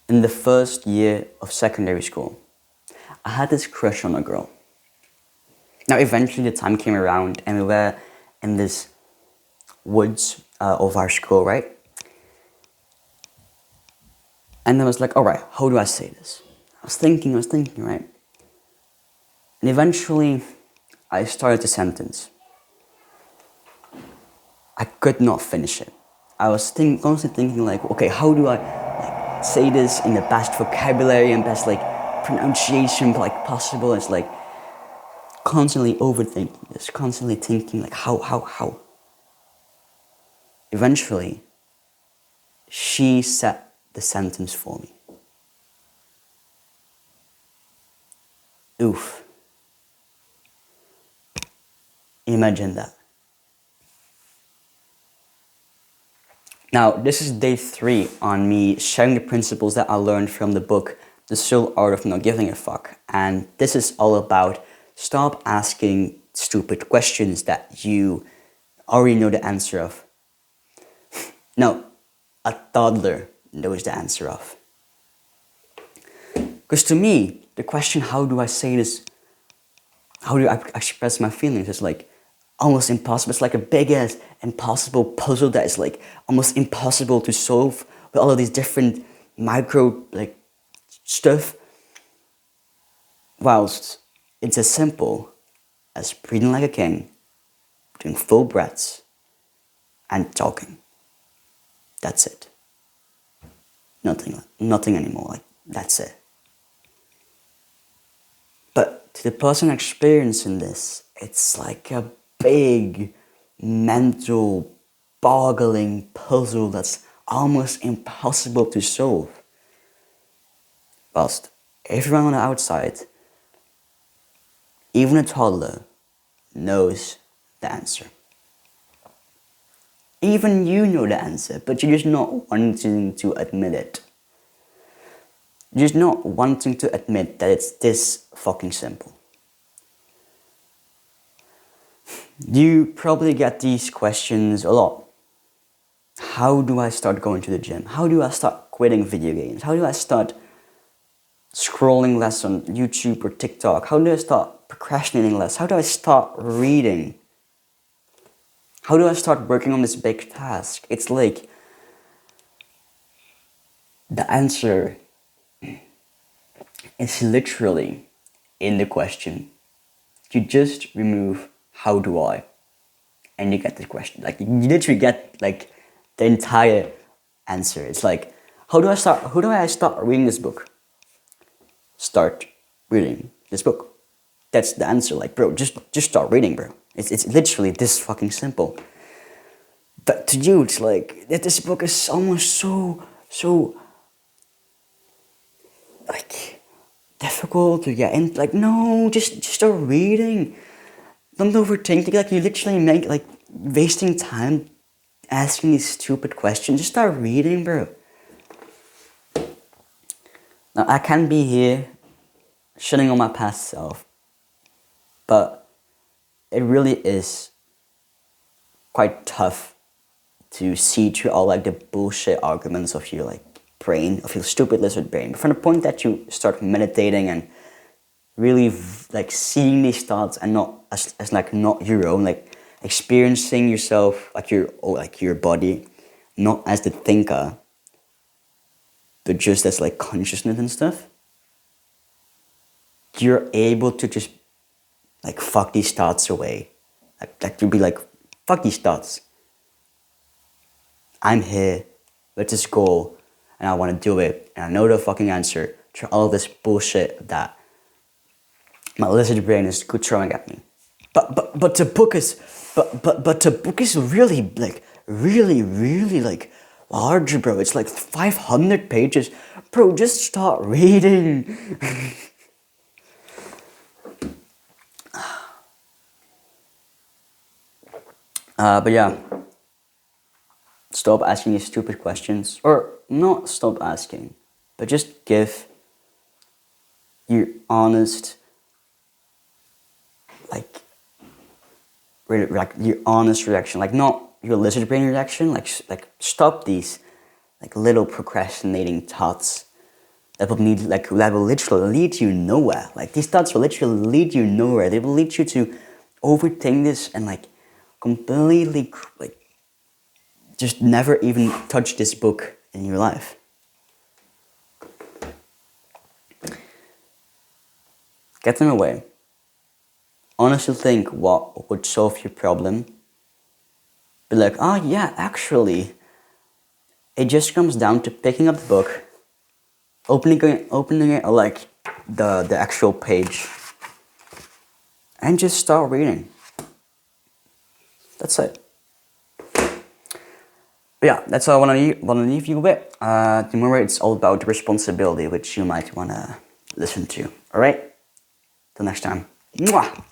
In the first year of secondary school, I had this crush on a girl. Now, eventually, the time came around, and we were in this woods of our school, right? And I was like, all right, how do I say this? I was thinking, right? And eventually, I started the sentence. I could not finish it. I was constantly thinking, like, okay, how do I say this in the best vocabulary and best pronunciation possible? It's like constantly overthinking this, constantly thinking like how. Eventually, she said the sentence for me. Oof. Imagine that. Now, this is day 3 on me sharing the principles that I learned from the book, The Subtle Art of Not Giving a Fuck. And this is all about stop asking stupid questions that you already know the answer of. No, a toddler knows the answer of. Because to me, the question, how do I say this? How do I express my feelings? Is like almost impossible. It's like a big ass impossible puzzle that is like almost impossible to solve with all of these different micro stuff. Whilst it's as simple as breathing like a king, doing full breaths, and talking. That's it. Nothing anymore. Like that's it. But to the person experiencing this, it's like a big mental boggling puzzle that's almost impossible to solve. Whilst everyone on the outside, even a toddler, knows the answer. Even you know the answer, but you're just not wanting to admit it. You're just not wanting to admit that it's this fucking simple. You probably get these questions a lot. How do I start going to the gym? How do I start quitting video games? How do I start scrolling less on YouTube or TikTok? How do I start procrastinating less? How do I start reading? How do I start working on this big task? It's like the answer is literally in the question. You just remove how do I, and you get the question. Like you literally get like the entire answer. It's like how do I start reading this book? Start reading this book. That's the answer. Like bro, just start reading, bro. It's literally this fucking simple. But to you, it's like that this book is almost so like difficult to get in. Like no, just start reading. Don't overthink it. Like you literally make like wasting time asking these stupid questions. Just start reading, bro. Now I can be here shitting on my past self, but it really is quite tough to see through all like the bullshit arguments of your like brain, of your stupid lizard brain. But from the point that you start meditating and really like seeing these thoughts and not as like not your own, like experiencing yourself like your body, not as the thinker, but just as like consciousness and stuff, you're able to just like fuck these thoughts away. Like you'll be like, fuck these thoughts. I'm here with this goal and I want to do it and I know the fucking answer to all this bullshit that my lizard brain is throwing at me. But the book is really like really like large, bro. It's like 500 pages. Bro, just start reading. But yeah, stop asking these stupid questions, or not stop asking, but just give your honest, like your honest reaction, like not your lizard brain reaction. Like stop these like little procrastinating thoughts that will literally lead you nowhere. Like these thoughts will literally lead you nowhere. They will lead you to overthink this and like completely like just never even touch this book in your life. Get them away. Honestly think what would solve your problem. Be like, oh yeah, actually, it just comes down to picking up the book, opening it like the actual page, and just start reading. That's it. But yeah, that's all I want to leave you with. Tomorrow it's all about responsibility, which you might want to listen to. All right? Till next time. Mwah!